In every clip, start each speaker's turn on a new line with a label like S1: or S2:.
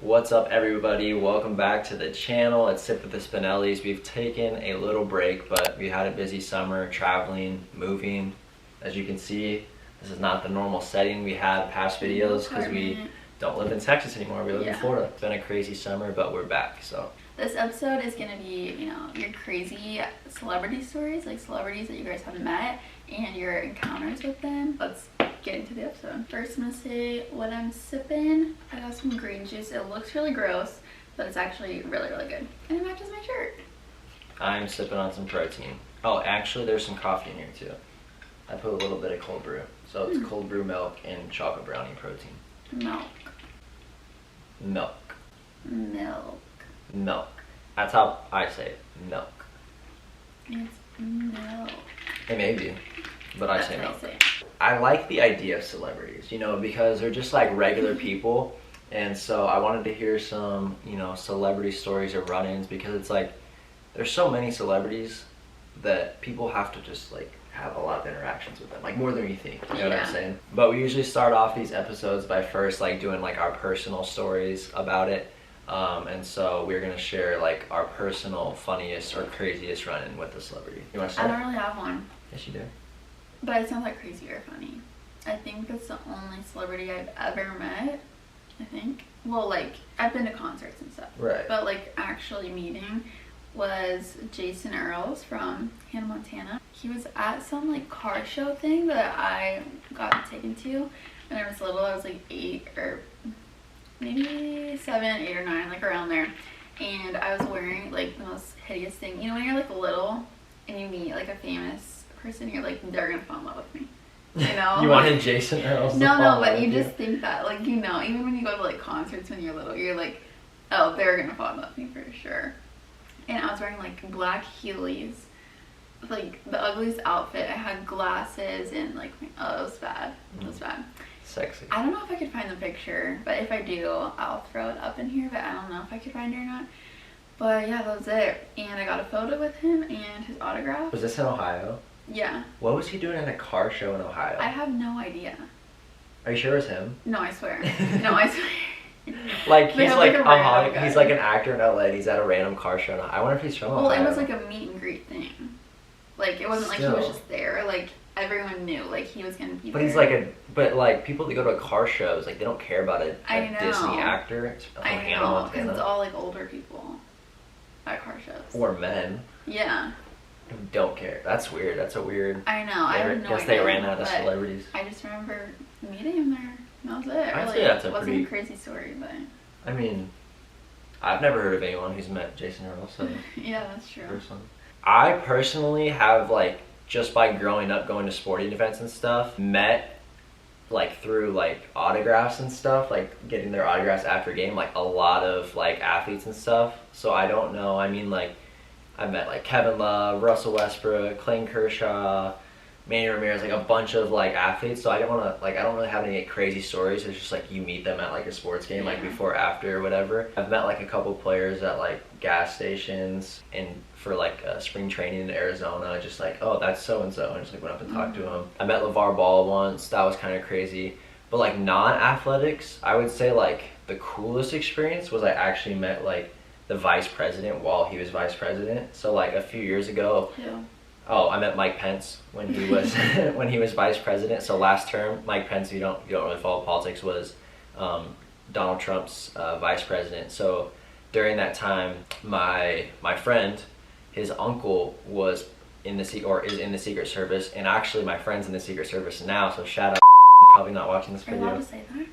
S1: What's up, everybody? Welcome back to the channel. It's Sip with the Spinellis. We've taken a little break, but we had a busy summer traveling, moving. As you can see, this is not the normal setting we had past videos because we don't live in Texas anymore. We live in Florida. It's been a crazy summer, but we're back. So
S2: this episode is gonna be, your crazy celebrity stories, like celebrities that you guys have met and your encounters with them. Let's get into the episode. First, I'm gonna say what I'm sipping. I got some green juice. It looks really gross, but it's actually really, really good. And it matches my shirt.
S1: I'm sipping on some protein. Oh, actually, there's some coffee in here too. I put a little bit of cold brew. So it's cold brew milk and chocolate brownie protein.
S2: Milk.
S1: Milk.
S2: Milk.
S1: Milk. That's how I say it. Milk.
S2: It's milk.
S1: It may be, but I say
S2: That's
S1: milk.
S2: what I say.
S1: I like the idea of celebrities, because they're just like regular people. And so I wanted to hear some, celebrity stories or run-ins, because it's like there's so many celebrities that people have to just like have a lot of interactions with them, like more than you think. You know what I'm saying? But we usually start off these episodes by first like doing like our personal stories about it. And so we're gonna share like our personal funniest or craziest run-in with a celebrity. You want to start?
S2: I don't really have one.
S1: Yes, you do.
S2: But it sounds like crazy or funny. I think that's the only celebrity I've ever met. I think. Well, like, I've been to concerts and stuff.
S1: Right.
S2: But, like, actually meeting was Jason Earls from Hannah Montana. He was at some, like, car show thing that I got taken to when I was little. I was, like, 8 or maybe 7, 8 or 9, like, around there. And I was wearing, like, the most hideous thing. When you're, like, little and you meet, like, a famous person, you're like, they're gonna fall in love with me.
S1: You wanted Jason Earls to fall in love
S2: but you
S1: with
S2: just think that, like, even when you go to like concerts when you're little, you're like, oh, they're gonna fall in love with me for sure. And I was wearing like black Heelys, like the ugliest outfit. I had glasses and like, oh, it was bad. It was bad.
S1: Sexy.
S2: I don't know if I could find the picture, but if I do, I'll throw it up in here, but I don't know if I could find it or not. But yeah, that was it. And I got a photo with him and his autograph.
S1: Was this in Ohio?
S2: Yeah.
S1: What was he doing at a car show in Ohio?
S2: I have no idea.
S1: Are you sure it was him?
S2: No, I swear. No, I swear.
S1: Like,
S2: They
S1: he's
S2: have,
S1: like
S2: like, a
S1: a
S2: random guy.
S1: he's like an actor in LA and he's at a random car show. I wonder if he's from Ohio.
S2: Well, it was like a meet and greet thing. Like, it wasn't like he was
S1: Still.
S2: just there. Like, everyone knew, like, he was gonna be
S1: But
S2: there.
S1: he's like but like people that go to car shows, like they don't care about a Disney actor from Hannah
S2: know,
S1: Montana.
S2: because it's all like older people at car shows.
S1: Or men
S2: Yeah.
S1: who don't care. That's weird. That's a weird.
S2: I know. I have no
S1: guess
S2: idea.
S1: they ran out of
S2: but
S1: celebrities.
S2: I just remember meeting him there. That was it.
S1: I'd
S2: Really,
S1: say that's a
S2: it wasn't
S1: pretty-
S2: a crazy story, but
S1: I mean, I've never heard of anyone who's met Jason Earls. So
S2: yeah, that's true.
S1: person. I personally have, like, just by growing up going to sporting events and stuff, met like through like autographs and stuff, like getting their autographs after game, like a lot of like athletes and stuff. So I don't know. I mean, like, I met like Kevin Love, Russell Westbrook, Clayton Kershaw, Manny Ramirez, like a bunch of like athletes. So I don't want to, like, I don't really have any crazy stories. It's just like you meet them at like a sports game, like before, after, or whatever. I've met like a couple players at like gas stations and for like spring training in Arizona, just like, oh, that's so and so, and just like went up and talked to him. I met LeVar Ball once. That was kind of crazy. But like non-athletics, I would say like the coolest experience was I actually met like the vice president while he was vice president. So like a few years ago.
S2: Yeah.
S1: Oh, I met Mike Pence when he was when he was vice president. So last term, Mike Pence, if you don't really follow politics, was Donald Trump's vice president. So during that time, my friend, his uncle was in the is in the Secret Service, and actually my friend's in the Secret Service now. So shout out. Probably not watching this
S2: Are you
S1: video.
S2: allowed to say that?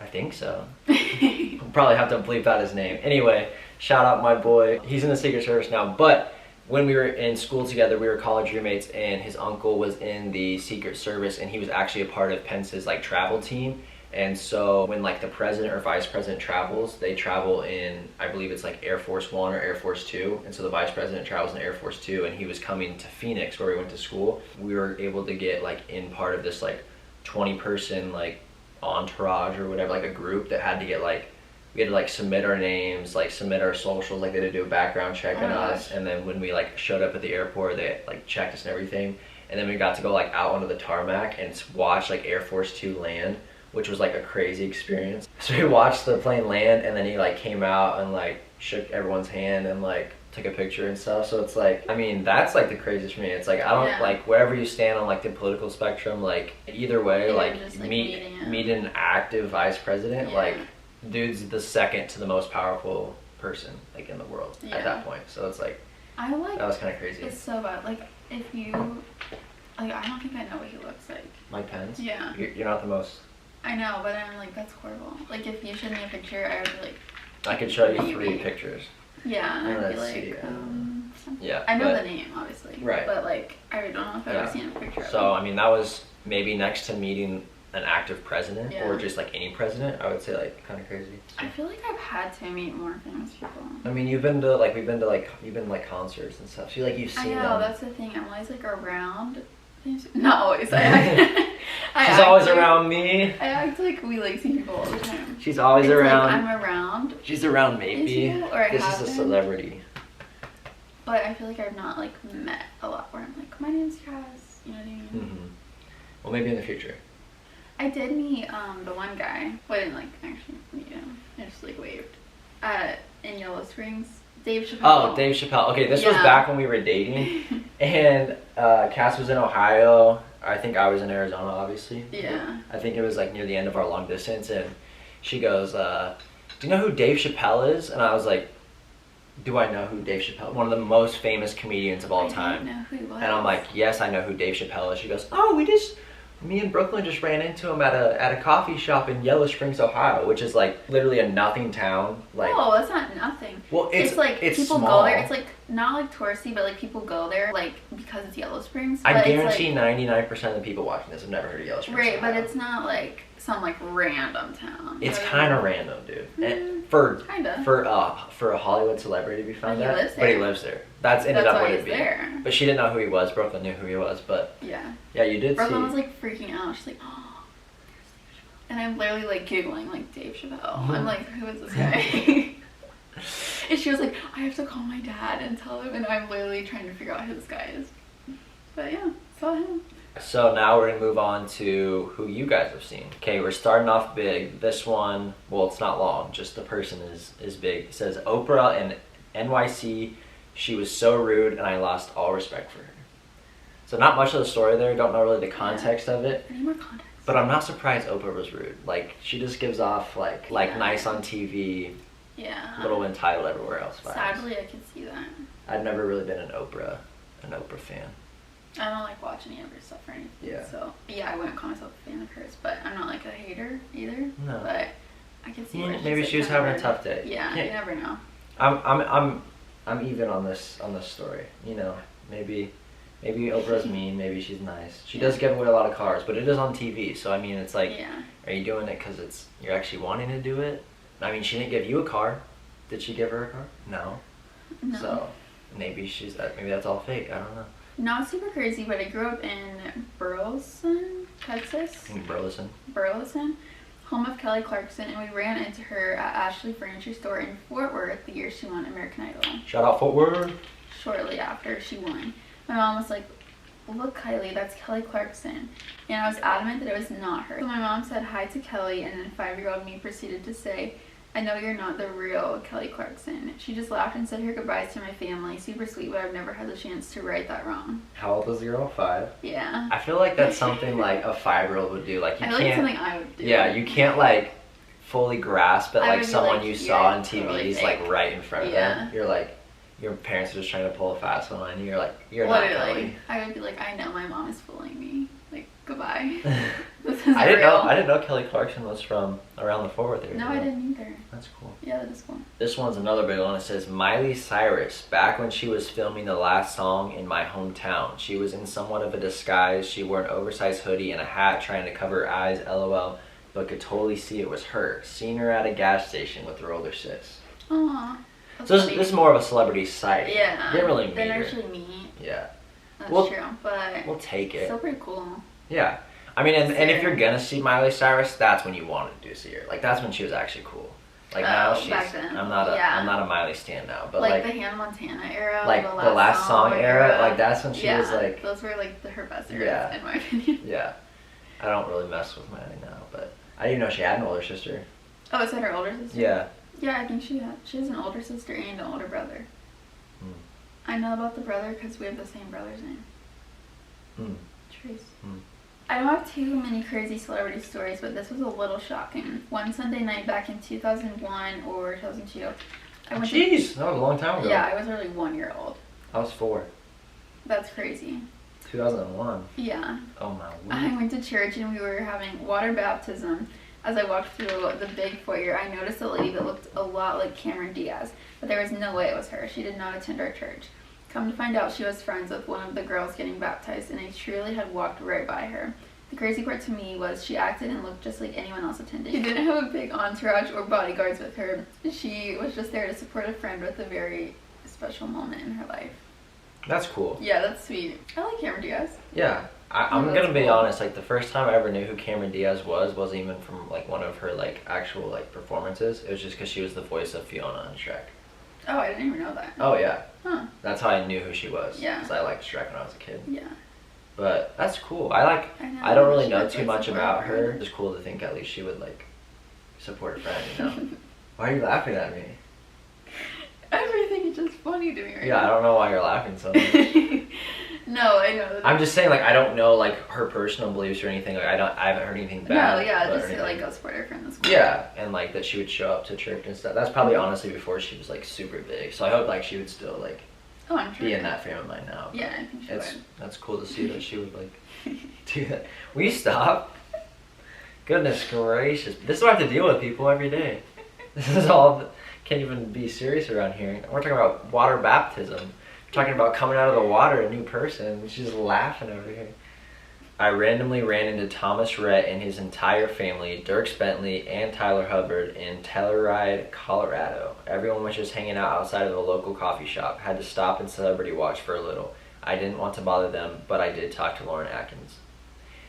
S1: I think so. We'll probably have to bleep out his name. Anyway, shout out my boy. He's in the Secret Service now, but when we were in school together, we were college roommates, and his uncle was in the Secret Service, and he was actually a part of Pence's like travel team. And so when like the president or vice president travels, they travel in, I believe it's like Air Force One or Air Force Two. And so the vice president travels in Air Force Two, and he was coming to Phoenix where we went to school. We were able to get like in part of this like 20-person like entourage or whatever, like a group that had to get like, we had to like submit our names, like submit our socials, like they had to do a background check on us. And then when we like showed up at the airport, they like checked us and everything. And then we got to go like out onto the tarmac and watch like Air Force Two land which was like a crazy experience. So we watched the plane land, and then he like came out and like shook everyone's hand and like took a picture and stuff. So it's like, I mean, that's like the craziest for me. It's like, I don't like wherever you stand on like the political spectrum, like either way, like
S2: just, like,
S1: meet an active vice president, like dude's the second to the most powerful person like in the world at that point. So it's like,
S2: I like
S1: that was kind of crazy.
S2: It's so bad. Like if you like, I don't think I know what he looks like.
S1: Mike Pence?
S2: Yeah.
S1: You're not the most.
S2: I know, but I'm like, that's horrible. Like if you showed me a picture, I would be like,
S1: I could show you 3 pictures.
S2: Yeah, and I'd be like, yeah. I know the name, obviously.
S1: Right.
S2: But like, I don't know if I've ever seen a picture of him.
S1: So I mean, that was maybe next to meeting an active president or just like any president, I would say like kind of crazy.
S2: I feel like I've had to meet more famous people.
S1: I mean, you've been to like concerts and stuff. So like you've seen
S2: I know, that's the thing. I'm always like around. Not always.
S1: She's always around me.
S2: I act like we like see people all the time.
S1: She's always around.
S2: Like I'm around.
S1: She's around maybe. This is a celebrity.
S2: But I feel like I've not like met a lot where I'm like, my name's Cass. You know what I mean?
S1: Mm-hmm. Well, maybe in the future.
S2: I did meet the one guy. Well, I didn't like actually meet him. I just like waved. In Yellow Springs. Dave Chappelle.
S1: Oh, Dave Chappelle. Okay, this was back when we were dating. And Cass was in Ohio. I think I was in Arizona, obviously.
S2: Yeah.
S1: I think it was like near the end of our long distance. And she goes, do you know who Dave Chappelle is? And I was like, do I know who Dave Chappelle is? One of the most famous comedians of all time.
S2: I didn't know who he was.
S1: And I'm like, yes, I know who Dave Chappelle is. She goes, oh, me and Brooklyn just ran into him at a coffee shop in Yellow Springs, Ohio, which is like literally a nothing town. Like,
S2: oh, that's not nothing.
S1: Well, it's
S2: like people
S1: small.
S2: go there. It's like not like touristy, but like people go there like because it's Yellow Springs.
S1: I guarantee 99% of the people watching this have never heard of Yellow Springs.
S2: Right,
S1: Ohio.
S2: but it's not like some like random town.
S1: It's kind of random, dude. And for a Hollywood celebrity to be found there, but he lives there. That's ended up what it be. There. But she didn't know who he was. Brooklyn knew who he was, but yeah, you did.
S2: Brooklyn was like freaking out. She's like, oh, and I'm literally like giggling like Dave Chappelle. I'm like, who is this guy? And she was like, I have to call my dad and tell him, and I'm literally trying to figure out who this guy is. But yeah, saw him. So
S1: now we're gonna move on to who you guys have seen. Okay, we're starting off big. This one, well, it's not long, just the person is big. It says Oprah in NYC, she was so rude and I lost all respect for her. So not much of the story there, don't know really the context of it.
S2: I need more context.
S1: But I'm not surprised Oprah was rude. Like, she just gives off like nice on TV, little entitled everywhere else vibes.
S2: Sadly, I can see that.
S1: I've never really been an Oprah fan.
S2: I don't like watch any of her stuff or anything.
S1: Yeah.
S2: So yeah, I wouldn't call myself a fan of hers, but I'm not like a hater either.
S1: No.
S2: But I can see where
S1: maybe she was having a tough day.
S2: Yeah, you never know.
S1: I'm even on this story. You know, maybe Oprah's mean, maybe she's nice. She does give away a lot of cars, but it is on TV, so I mean, it's like, are you doing it because you're actually wanting to do it? I mean, she didn't give you a car. Did she give her a car? No. So maybe that's all fake. I don't know.
S2: Not super crazy, but I grew up in Burleson, Texas. Burleson, home of Kelly Clarkson, and we ran into her at Ashley Furniture Store in Fort Worth the year she won American Idol.
S1: Shout out Fort Worth.
S2: Shortly after she won, my mom was like, look, Kylie, that's Kelly Clarkson. And I was adamant that it was not her. So my mom said hi to Kelly, and then 5-year-old me proceeded to say, I know you're not the real Kelly Clarkson. She just laughed and said her goodbyes to my family. Super sweet, but I've never had the chance to right that wrong.
S1: How old was the girl? 5?
S2: Yeah.
S1: I feel like that's something like a 5-year-old would do. Like, you can't.
S2: Like something I would do.
S1: Yeah, you can't like fully grasp it like someone you saw on TV is like right in front of them. You're like, your parents are just trying to pull a fast one on you. You're like, you're not Kelly.
S2: I would be like, I know my mom is fooling me. Like, goodbye. This
S1: I didn't know Kelly Clarkson was from around the Fort Worth area.
S2: No, I didn't either.
S1: That's cool.
S2: Yeah, that is cool.
S1: This one's another big one. It says Miley Cyrus, back when she was filming the last song in my hometown. She was in somewhat of a disguise. She wore an oversized hoodie and a hat trying to cover her eyes, LOL, but could totally see it was her. Seen her at a gas station with her older sis.
S2: Aww.
S1: So this is more of a celebrity sighting.
S2: Yeah.
S1: Didn't really meet her.
S2: Didn't actually meet.
S1: Yeah.
S2: That's true, but
S1: we'll take it.
S2: Still pretty cool.
S1: Yeah. I mean, and if you're gonna see Miley Cyrus, that's when you wanted to see her. Like, that's when she was actually cool. Like, now she's,
S2: back then.
S1: I'm not a Miley stan now, but
S2: like the Hannah Montana era,
S1: like the last song era, like that's when she was
S2: those were like her best eras in my opinion.
S1: Yeah. I don't really mess with Miley now, but I didn't even know she had an older sister.
S2: Oh, is that her older sister?
S1: Yeah.
S2: Yeah, I think she has an older sister and an older brother. I know about the brother because we have the same brother's name. Trace. I don't have too many crazy celebrity stories, but this was a little shocking. One Sunday night back in 2001 or 2002.
S1: Jeez, that was a long time ago.
S2: Yeah, I was really 1 year old.
S1: I was 4.
S2: That's crazy.
S1: 2001.
S2: Yeah.
S1: Oh my word.
S2: I went to church and we were having water baptism. As I walked through the big foyer, I noticed a lady that looked a lot like Cameron Diaz, but there was no way it was her. She did not attend our church. Come to find out, she was friends with one of the girls getting baptized, and I truly had walked right by her. The crazy part to me was she acted and looked just like anyone else attending. She didn't have a big entourage or bodyguards with her. She was just there to support a friend with a very special moment in her life.
S1: That's cool.
S2: Yeah, that's sweet. I like Cameron Diaz.
S1: Yeah. I'm gonna be honest, like the first time I ever knew who Cameron Diaz wasn't even from like one of her like actual like performances. It was just because she was the voice of Fiona on Shrek.
S2: Oh, I didn't even know that.
S1: Oh yeah.
S2: Huh.
S1: That's how I knew who she was.
S2: Yeah.
S1: Because I liked Shrek when I was a kid.
S2: Yeah.
S1: But that's cool. I don't really know too much about her. It's cool to think at least she would like support a friend, you know? Why are you laughing at me?
S2: Everything is just funny to me right now.
S1: Yeah, I don't know why you're laughing so much.
S2: No, I know.
S1: I'm just saying, like, I don't know, like, her personal beliefs or anything. Like, I haven't heard anything bad.
S2: No, yeah, just to, like, go support her friend. That's cool.
S1: Yeah, and, like, that she would show up to church and stuff. That's probably, honestly, before she was, like, super big. So I hope, like, she would still, like,
S2: I'm sure.
S1: be in that frame of mind now.
S2: Yeah, I think she would.
S1: That's cool to see that she would, like, do that. Will you stop? Goodness gracious. This is what I have to deal with, people, every day. This is all... Can't even be serious around here. We're talking about water baptism. Talking about coming out of the water, a new person. She's just laughing over here. I randomly ran into Thomas Rhett and his entire family, Dirk Bentley and Tyler Hubbard, in Telluride, Colorado. Everyone was just hanging out outside of a local coffee shop. Had to stop and celebrity watch for a little. I didn't want to bother them, but I did talk to Lauren Atkins.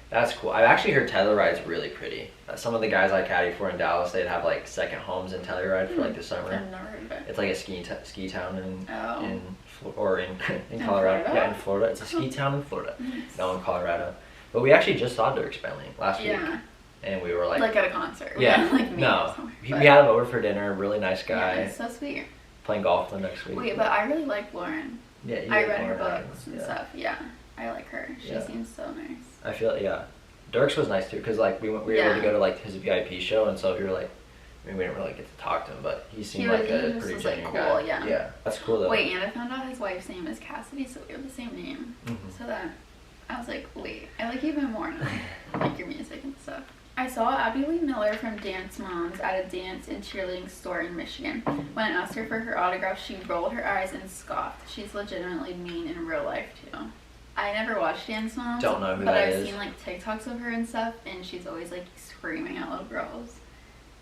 S1: That's cool. I've actually heard Telluride's really pretty. Some of the guys I caddy for in Dallas, they'd have like second homes in Telluride for like the summer.
S2: I've never heard of it.
S1: It's like a ski town in Colorado.
S2: Florida?
S1: Yeah, in Florida. It's a ski town in Florida. Nice. No, in Colorado. But we actually just saw Dirk Bentley last week. And we were like
S2: at a concert.
S1: Yeah.
S2: Like me
S1: no. We had him over for dinner. Really nice guy.
S2: Yeah, it's so sweet.
S1: Playing golf the next week.
S2: Wait, but I really like Lauren.
S1: Yeah,
S2: I read her books and stuff. Yeah, I like her. She seems so nice.
S1: I feel Dirk's was nice too because like we were able to go to like his VIP show, and so we were like, I mean, we didn't really get to talk to him, but he seemed like a pretty genuine guy. Yeah, that's cool though.
S2: Wait, and I found out his wife's name is Cassidy, so we have the same name. So that I was like, wait, I like you even more now. I like your music and stuff. I saw Abby Lee Miller from Dance Moms at a dance and cheerleading store in Michigan. When I asked her for her autograph, she rolled her eyes and scoffed. She's legitimately mean in real life too. I never watched Dance Moms,
S1: don't know who
S2: but
S1: that
S2: I've
S1: is.
S2: seen like TikToks of her and stuff, and she's always like screaming at little girls.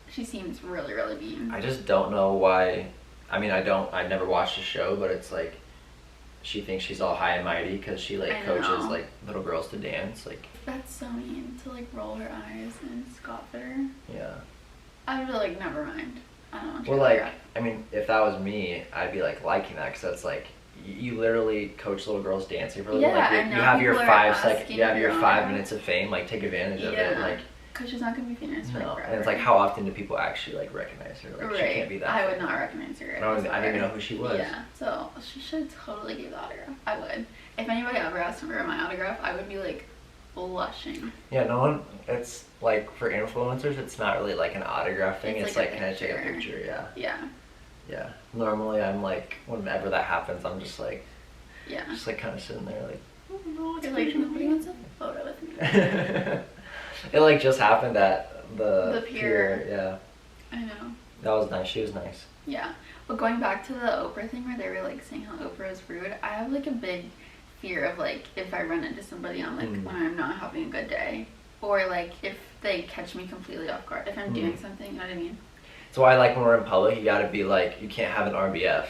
S2: She seems really, really mean.
S1: I just don't know why. I mean, I never watched the show, but it's like she thinks she's all high and mighty because she like coaches like little girls to dance. Like
S2: that's so mean to like roll her eyes and scoff at her.
S1: Yeah.
S2: I would be like, never mind. I don't want to.
S1: Well, like I mean, if that was me, I'd be like liking that because that's like. You literally coach little girls dancing for a little.
S2: Yeah,
S1: like, you have your 5 seconds. You have your 5 minutes of fame. Like take advantage of it. Like
S2: because she's not gonna be famous for forever.
S1: And it's like how often do people actually like recognize her? Like she can't be that.
S2: I would not recognize her.
S1: I didn't even know who she was.
S2: Yeah, so she should totally give the autograph. I would. If anybody ever asked for my autograph, I would be like blushing.
S1: Yeah, no one. It's like for influencers, it's not really like an autograph thing. It's like can I take a picture? Yeah.
S2: Yeah.
S1: Yeah. Normally, I'm like whenever that happens, I'm just like.
S2: Yeah.
S1: Just like kind of sitting there like.
S2: Oh no, you're like nobody wants a photo with me.
S1: It like just happened at the
S2: pier.
S1: Yeah.
S2: I know.
S1: That was nice. She was nice.
S2: Yeah. But going back to the Oprah thing where they were like saying how Oprah is rude, I have like a big fear of like if I run into somebody on like when I'm not having a good day, or like if they catch me completely off guard if I'm doing something. You know what I mean?
S1: So I like when we're in public, you gotta be like you can't have an RBF.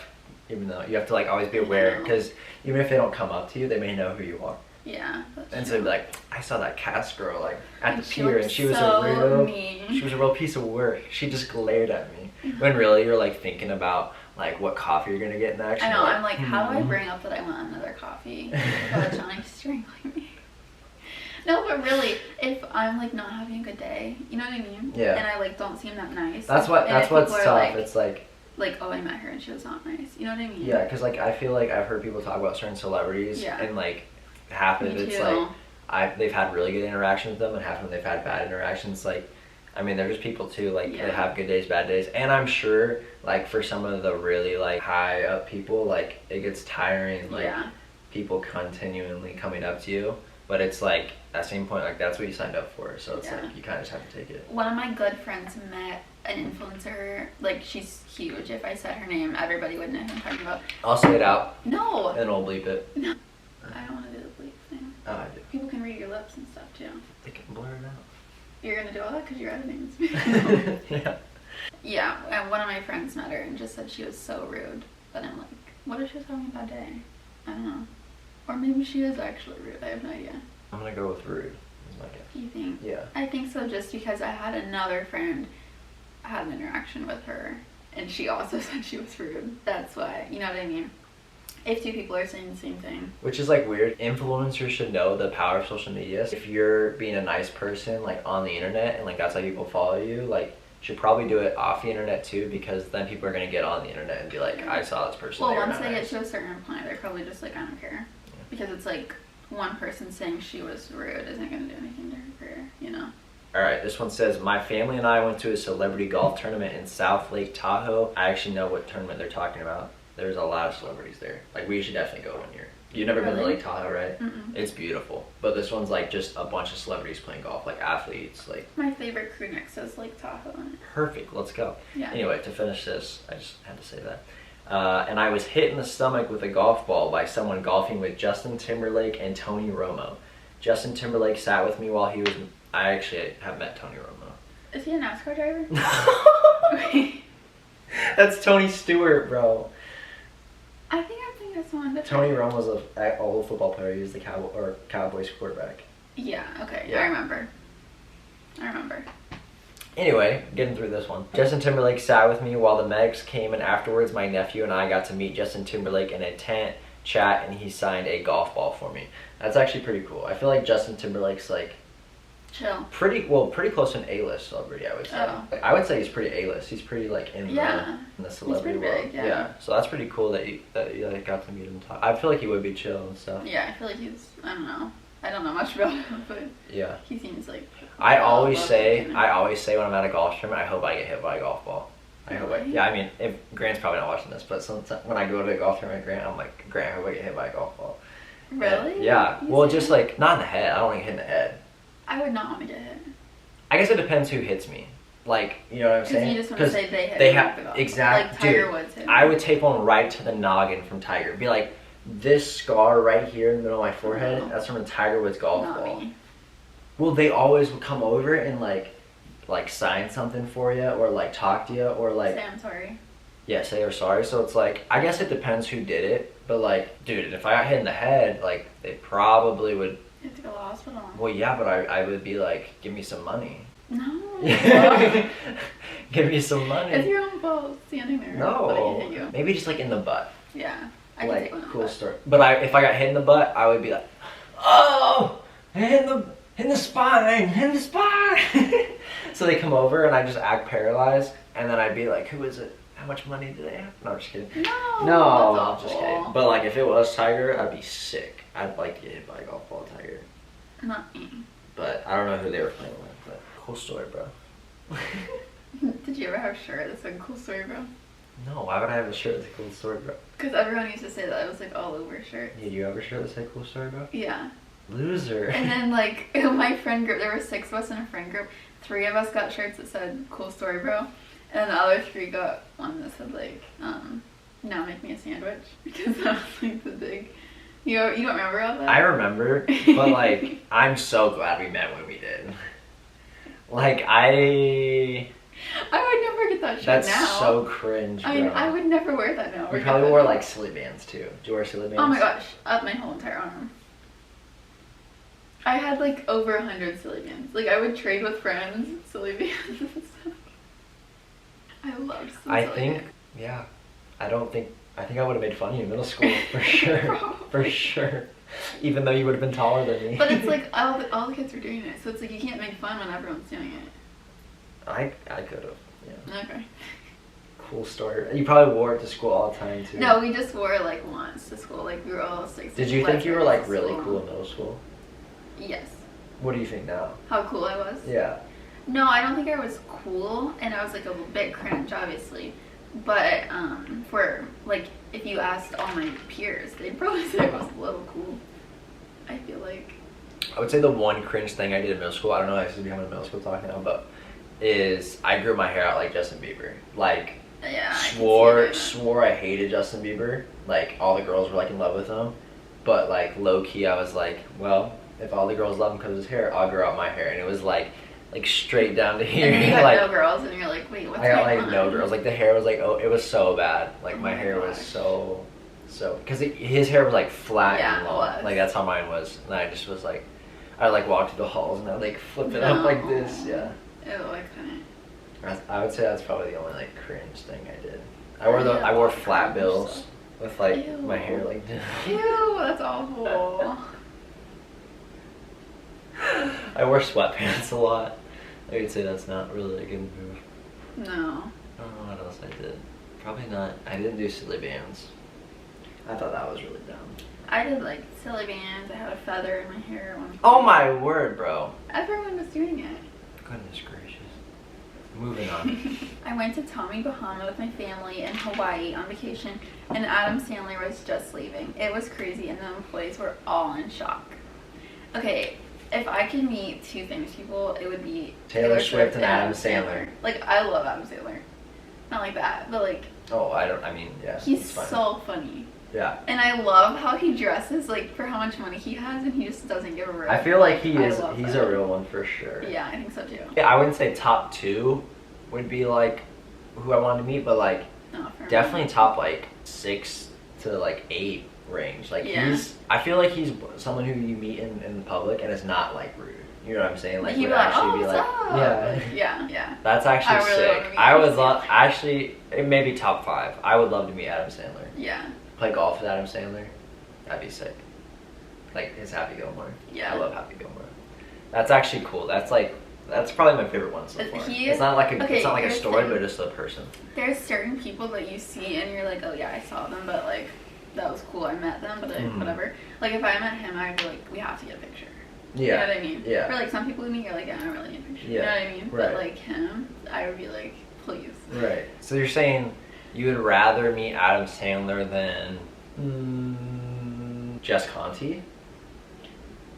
S1: Even though you have to like always be aware because even if they don't come up to you, they may know who you are.
S2: Yeah.
S1: And so they'd be like, I saw that Cass girl like at the
S2: she
S1: pier, and she was she was a real piece of work. She just glared at me. When really you're like thinking about like what coffee you're gonna get next.
S2: I know. I'm like, how do I bring up that I want another coffee? Johnny's strangling me. No, but really, if I'm like not having a good day, you know what I mean?
S1: Yeah.
S2: And I like don't seem that nice.
S1: That's what's tough.
S2: Like,
S1: it's like,
S2: oh, I met her and she was not nice. You know what I mean?
S1: yeah, because like I feel like I've heard people talk about certain celebrities, and like half of it's like they've had really good interactions with them, and half of them they've had bad interactions. Like, I mean, they're just people too. Like they have good days, bad days, and I'm sure like for some of the really like high up people, like it gets tiring. Like people continually coming up to you. But it's like, at the same point, like, that's what you signed up for. So it's like, you kind of just have to take it.
S2: One of my good friends met an influencer. Like, she's huge. If I said her name, everybody would know who I'm talking about.
S1: I'll say it out.
S2: No.
S1: And I'll bleep it.
S2: No. I don't want to do the bleep thing.
S1: Oh, I do.
S2: People can read your lips and stuff, too.
S1: They can blur it out.
S2: You're going to do all that because you're editing this.
S1: Yeah.
S2: Yeah, and one of my friends met her and just said she was so rude. But I'm like, what if she was having a bad day? I don't know. Or maybe she is actually rude. I have no idea.
S1: I'm gonna go with rude. Is my guess.
S2: You think?
S1: Yeah.
S2: I think so, just because I had another friend had an interaction with her, and she also said she was rude. That's why. You know what I mean? If two people are saying the same thing.
S1: Which is like weird. Influencers should know the power of social media. If you're being a nice person like on the internet and like that's how people follow you, like you should probably do it off the internet too, because then people are gonna get on the internet and be like, I saw this person.
S2: Well, once they get to a certain point, they're probably just like, I don't care. Because it's like one person saying she was rude isn't going to do anything to her career, you know?
S1: Alright, this one says, my family and I went to a celebrity golf tournament in South Lake Tahoe. I actually know what tournament they're talking about. There's a lot of celebrities there. Like, we should definitely go one year. You've never been to Lake Tahoe, right?
S2: Mm-mm.
S1: It's beautiful. But this one's like just a bunch of celebrities playing golf, like athletes. Like
S2: my favorite crew neck says Lake Tahoe on it.
S1: Perfect, let's go.
S2: Yeah.
S1: Anyway, to finish this, I just had to say that. And I was hit in the stomach with a golf ball by someone golfing with Justin Timberlake and Tony Romo. Justin Timberlake sat with me while he was... I actually have met Tony Romo.
S2: Is he a NASCAR driver?
S1: That's Tony Stewart, bro.
S2: I think that's one different.
S1: Tony Romo's an old football player. He was the Cowboys quarterback.
S2: Yeah, okay.
S1: Yeah.
S2: I remember.
S1: Anyway, getting through this one. Justin Timberlake sat with me while the medics came, and afterwards my nephew and I got to meet Justin Timberlake in a tent, chat, and he signed a golf ball for me. That's actually pretty cool. I feel like Justin Timberlake's like
S2: chill.
S1: Pretty close to an A-list celebrity, I would say.
S2: Oh.
S1: I would say he's pretty A-list. He's pretty like in the celebrity world.
S2: Big, yeah.
S1: So that's pretty cool that you like, got to meet him. I feel like he would be chill and stuff.
S2: Yeah, I feel like he's, I don't know. I don't know much about him, but
S1: yeah,
S2: he seems like...
S1: I always say when I'm at a golf tournament, I hope I get hit by a golf ball. I mean, if Grant's probably not watching this, but sometimes when I go to a golf tournament, Grant, I'm like, Grant, I hope I get hit by a golf ball.
S2: Really?
S1: Yeah. Well, just like, not in the head. I don't want to get hit in the head.
S2: I would not want to get hit.
S1: I guess it depends who hits me. Like, you know what I'm saying?
S2: Because you just want to say they hit.
S1: They have, exactly.
S2: Like Tiger Woods hit.
S1: I would take one right to the noggin from Tiger. Be like, this scar right here in the middle of my forehead, that's from a Tiger Woods golf ball. Me. Well, they always would come over and like sign something for you, or like talk to you, or like
S2: say I'm sorry.
S1: Yeah, say you're sorry. So it's like, I guess it depends who did it, but like, dude, if I got hit in the head, like they probably would.
S2: You have to go to the hospital.
S1: Well, yeah, but I would be like, give me some money.
S2: No.
S1: Give me some money.
S2: It's your own fault standing there.
S1: No. Maybe just like in the butt.
S2: Yeah. I can
S1: like,
S2: take one in
S1: cool
S2: the butt.
S1: story. But if I got hit in the butt, I would be like, oh, in the spine. So they come over and I just act paralyzed, and then I'd be like, who is it? How much money do they have? No, I'm just kidding.
S2: No,
S1: I'm just kidding. But like, if it was Tiger, I'd be sick. I'd like to get hit by a golf ball, Tiger.
S2: Not me.
S1: But I don't know who they were playing with. But cool story, bro.
S2: Did you ever have a shirt that said "Cool Story, Bro"?
S1: No, why would I have a shirt that's a cool story, bro?
S2: Because everyone used to say that. It was like all over shirts.
S1: Yeah, you have a shirt that said "Cool Story, Bro"?
S2: Yeah.
S1: Loser.
S2: And then like in my friend group, there were 6 of us in a friend group. 3 of us got shirts that said "Cool Story, Bro," and the other 3 got one that said like "Now make me a sandwich," because that was like the big. You don't remember all that?
S1: I remember, but like I'm so glad we met when we did. Like I
S2: would never get that shirt
S1: that's
S2: now.
S1: That's so cringe, bro.
S2: I would never wear that now.
S1: You probably wore like silly bands too. Do you wear silly bands?
S2: Oh my gosh, up my whole entire arm. I had like over 100 silly bands. Like I would trade with friends silly bands and stuff. I loved silly bands.
S1: Yeah. I think I would have made fun of you in middle school for sure. For sure. Even though you would have been taller than me.
S2: But it's like all the kids were doing it, so it's like you can't make fun when everyone's doing it.
S1: I could have. Yeah.
S2: Okay.
S1: Cool story. You probably wore it to school all the time too.
S2: No, we just wore it like once to school. Like we were all 6.
S1: Did you think you were like really cool in middle school?
S2: Yes.
S1: What do you think now?
S2: How cool I was?
S1: Yeah.
S2: No, I don't think I was cool, and I was like a bit cringe, obviously. But for like, if you asked all my peers, they'd probably say I was a little cool. I feel like.
S1: I would say the one cringe thing I did in middle school, I don't know if this is becoming a middle school talk now, but is I grew my hair out like Justin Bieber. Like,
S2: yeah,
S1: swore I hated Justin Bieber. Like, all the girls were like in love with him. But like, low key, I was like, well, if all the girls love him because of his hair, I'll grow out my hair. And it was like straight down to here.
S2: And then you got
S1: like,
S2: no girls, and you're like, wait, what's
S1: I got
S2: going
S1: like
S2: on?
S1: no girls. Like, the hair was like, oh, it was so bad. Like,
S2: Oh
S1: my
S2: my
S1: hair was
S2: gosh.
S1: so, because his hair was like flat
S2: Yeah,
S1: and
S2: it
S1: long.
S2: was.
S1: Like, that's how mine was. And I just was like, I like walked through the halls and I like flip it up like this. Yeah.
S2: Ew, I couldn't.
S1: I would say that's probably the only like cringe thing I did. I wore flat bills with like
S2: Ew.
S1: my hair like this.
S2: Ew, that's awful.
S1: I wore sweatpants a lot. I would say that's not really a good move.
S2: No.
S1: I don't know what else I did. Probably not. I didn't do silly bands. I thought that was really dumb.
S2: I did like silly bands. I had a feather in my hair at one point.
S1: Oh my word, bro.
S2: Everyone was doing it.
S1: Goodness gracious. Moving on.
S2: I went to Tommy Bahama with my family in Hawaii on vacation, and Adam Sandler was just leaving. It was crazy, and the employees were all in shock. Okay, if I could meet two famous people, it would be
S1: Taylor Swift and Adam Sandler.
S2: Like, I love Adam Sandler. Not like that, but like,
S1: Oh, I mean, yeah.
S2: he's
S1: it's fine.
S2: so funny.
S1: Yeah.
S2: And I love how he dresses, like, for how much money he has, and he just doesn't give a rip.
S1: I feel like
S2: I
S1: he's
S2: love
S1: a
S2: that.
S1: real one for sure.
S2: Yeah, I think so too.
S1: Yeah, I wouldn't say top 2 would be like who I wanted to meet, but like
S2: No, for
S1: definitely top like 6 to like 8 range. Like
S2: Yeah.
S1: I feel like he's someone who you meet in the public and is not like rude. You know what I'm saying? Like
S2: he'd
S1: would
S2: be like,
S1: actually
S2: oh,
S1: be
S2: what's
S1: like,
S2: up?
S1: yeah.
S2: Like, yeah.
S1: That's actually
S2: I really
S1: sick.
S2: wanna meet
S1: I
S2: Adam
S1: would love
S2: Sandler.
S1: actually it may be top 5. I would love to meet Adam Sandler.
S2: Yeah.
S1: Play golf with Adam Sandler. That'd be sick. Like his Happy Gilmore.
S2: Yeah.
S1: I love Happy Gilmore. That's actually cool. That's probably my favorite one so
S2: But
S1: far.
S2: he-
S1: It's not like
S2: okay,
S1: it's not like a
S2: here's the
S1: story,
S2: thing.
S1: but just a person.
S2: There's certain people that you see and you're like, oh yeah, I saw them, but like, that was cool, I met them, but whatever. Like, if I met him, I'd be like, we have to get a picture.
S1: Yeah.
S2: You know what I mean?
S1: Yeah.
S2: Or like, some people we meet, you're like, yeah, I don't really need a picture.
S1: Yeah.
S2: You know what I mean?
S1: Right.
S2: But like him, I would be like, please.
S1: Right. So you're saying you would rather meet Adam Sandler than Jess Conte?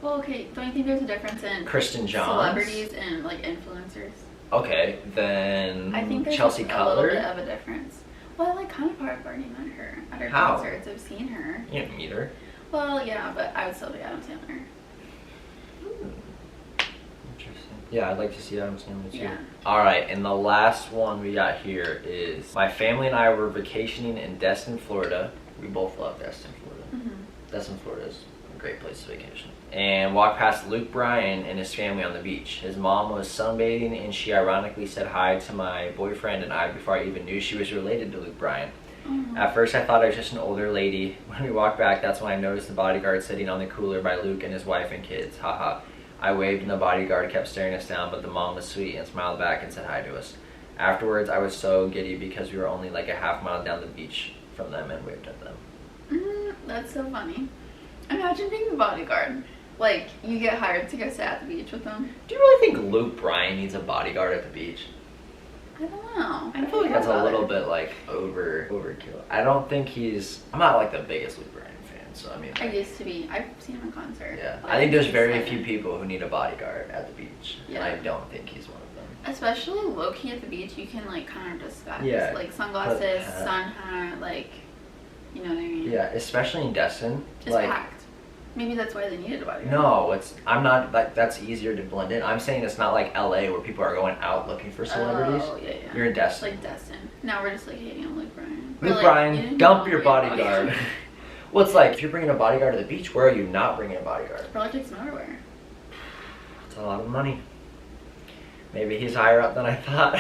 S2: Well, okay, don't you think there's a difference in
S1: Kristen Johns?
S2: celebrities and like influencers?
S1: Okay, then
S2: I think there's
S1: Chelsea
S2: just a little bit
S1: Cutler.
S2: of a difference. Well, like, kind of I've already met her at her
S1: How?
S2: concerts. I've seen her.
S1: You didn't meet her.
S2: Well, yeah, but I would still be Adam Sandler.
S1: Interesting. Yeah, I'd like to see Adam Sandler too.
S2: Yeah.
S1: All right, and the last one we got here is my family and I were vacationing in Destin, Florida. We both love Destin, Florida.
S2: Mm-hmm.
S1: Destin, Florida is a great place to vacation. And walked past Luke Bryan and his family on the beach. His mom was sunbathing, and she ironically said hi to my boyfriend and I before I even knew she was related to Luke Bryan.
S2: Oh.
S1: At first I thought I was just an older lady. When we walked back, that's when I noticed the bodyguard sitting on the cooler by Luke and his wife and kids. Haha. I waved and the bodyguard kept staring us down, but the mom was sweet and smiled back and said hi to us. Afterwards, I was so giddy because we were only like a half mile down the beach from them and waved at them.
S2: That's so funny. Imagine being the bodyguard. Like, you get hired to go sit at the beach with them.
S1: Do you really think Luke Bryan needs a bodyguard at the beach?
S2: I don't know.
S1: I feel like that's a little bit like overkill. I don't think I'm not like the biggest Luke Bryan fan, so I mean.
S2: I used to be. I've seen him in concert.
S1: Yeah,
S2: Like,
S1: I think there's
S2: he's
S1: very
S2: like-
S1: few people who need a bodyguard at the beach.
S2: Yeah.
S1: And I don't think he's one of them.
S2: Especially low key at the beach, you can like kind of disguise.
S1: Yeah.
S2: Like sunglasses,
S1: Put a hat.
S2: sun hat, like, you know what I mean?
S1: Yeah, especially in Destin.
S2: It's
S1: like,
S2: packed. Maybe that's why they needed a bodyguard.
S1: no, I'm not like that's easier to blend in. I'm saying it's not like LA where people are going out looking for celebrities.
S2: Oh, yeah.
S1: You're in Destin.
S2: Like Destin. Now we're just like hating on Luke Bryan. We're
S1: Luke
S2: like,
S1: Bryan,
S2: you didn't
S1: dump
S2: know
S1: your
S2: we had a
S1: bodyguard. Well, it's like if you're bringing a bodyguard to the beach, where are you not bringing a bodyguard?
S2: Probably takes him everywhere.
S1: That's a lot of money. Maybe he's higher up than I thought.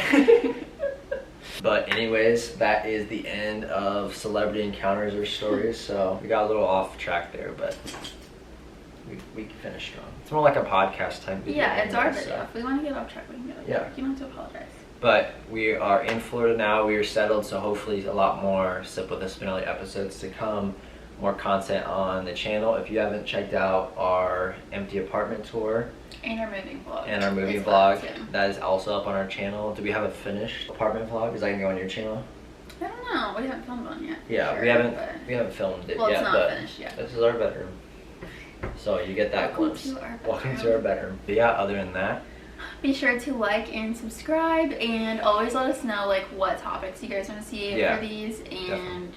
S1: But anyways, that is the end of celebrity encounters or stories. So we got a little off track there, but we can finish strong. It's more like a podcast type video.
S2: Yeah, it's our
S1: anyway,
S2: video.
S1: so.
S2: If we want to get off track, we can get off track. You don't have to apologize.
S1: But we are in Florida now. We are settled, so hopefully a lot more Sip with the Spinelli episodes to come. More content on the channel. If you haven't checked out our empty apartment tour
S2: and our moving vlog.
S1: That is also up on our channel. Do we have a finished apartment vlog? Is that gonna go on your channel?
S2: I don't know. We haven't filmed one yet.
S1: Yeah,
S2: sure,
S1: we haven't filmed it
S2: well,
S1: yet.
S2: It's not
S1: but
S2: finished yet.
S1: This is our bedroom. So you get that glimpse. Welcome to our bedroom. But yeah, other than that,
S2: be sure to like and subscribe, and always let us know like what topics you guys want to see for these, and definitely.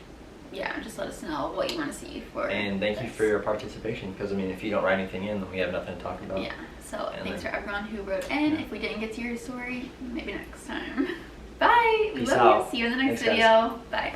S2: Yeah, just let us know what you want to see for.
S1: And thank you for your participation, because I mean, if you don't write anything in, then we have nothing to talk about.
S2: Yeah. So thanks for everyone who wrote in. If we didn't get to your story, maybe next time. Bye. We love you. See you in the next video. Bye.